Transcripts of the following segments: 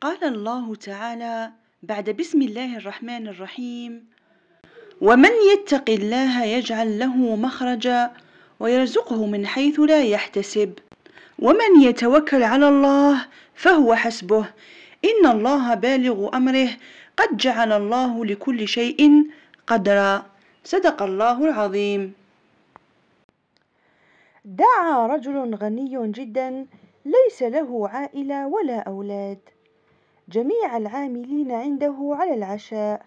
قال الله تعالى بعد بسم الله الرحمن الرحيم: ومن يتق الله يجعل له مخرجا ويرزقه من حيث لا يحتسب ومن يتوكل على الله فهو حسبه إن الله بالغ أمره قد جعل الله لكل شيء قدرا. صدق الله العظيم. دعا رجل غني جدا ليس له عائلة ولا أولاد جميع العاملين عنده على العشاء،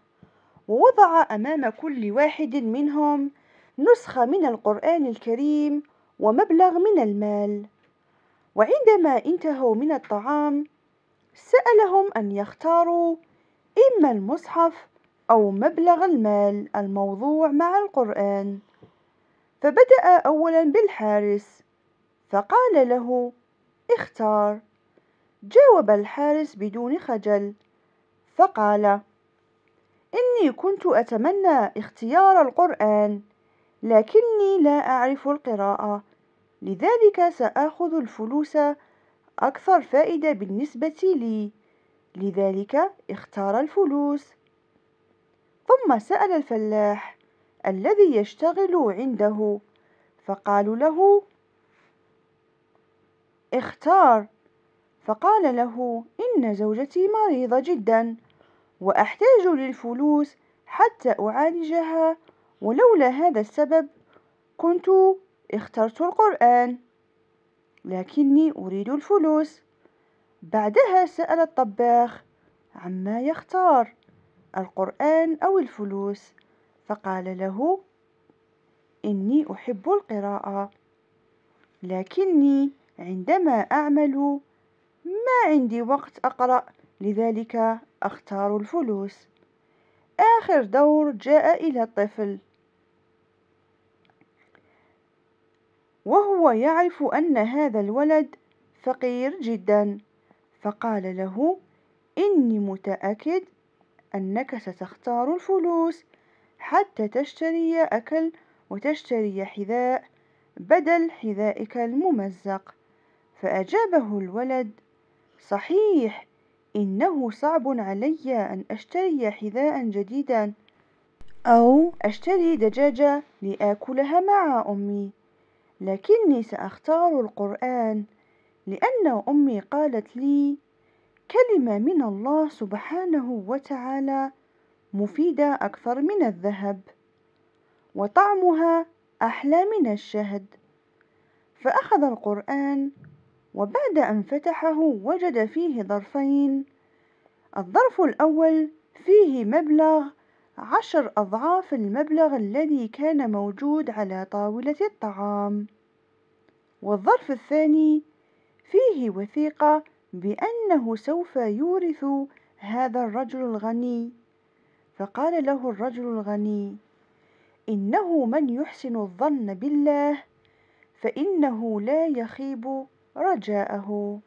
ووضع أمام كل واحد منهم نسخة من القرآن الكريم ومبلغ من المال. وعندما انتهوا من الطعام سألهم أن يختاروا إما المصحف أو مبلغ المال الموضوع مع القرآن. فبدأ أولا بالحارس فقال له: اختار. جاوب الحارس بدون خجل فقال: إني كنت أتمنى اختيار القرآن لكني لا أعرف القراءة، لذلك سآخذ الفلوس أكثر فائدة بالنسبة لي، لذلك اختار الفلوس. ثم سأل الفلاح الذي يشتغل عنده فقالوا له: اختار. فقال له: إن زوجتي مريضة جدا وأحتاج للفلوس حتى أعالجها، ولولا هذا السبب كنت اخترت القرآن، لكني أريد الفلوس. بعدها سأل الطباخ عما يختار، القرآن أو الفلوس، فقال له: إني أحب القراءة لكني عندما أعمل ما عندي وقت أقرأ، لذلك أختار الفلوس. آخر دور جاء إلى الطفل وهو يعرف أن هذا الولد فقير جدا، فقال له: إني متأكد أنك ستختار الفلوس حتى تشتري أكل وتشتري حذاء بدل حذائك الممزق. فأجابه الولد: صحيح، إنه صعب علي أن أشتري حذاء جديدا أو أشتري دجاجة لآكلها مع أمي، لكني سأختار القرآن لأن أمي قالت لي كلمة من الله سبحانه وتعالى مفيدة أكثر من الذهب وطعمها أحلى من الشهد. فأخذ القرآن وبعد أن فتحه وجد فيه ظرفين. الظرف الأول فيه مبلغ 10 أضعاف المبلغ الذي كان موجود على طاولة الطعام، والظرف الثاني فيه وثيقة بأنه سوف يورث هذا الرجل الغني. فقال له الرجل الغني: إنه من يحسن الظن بالله فإنه لا يخيب رجاءه.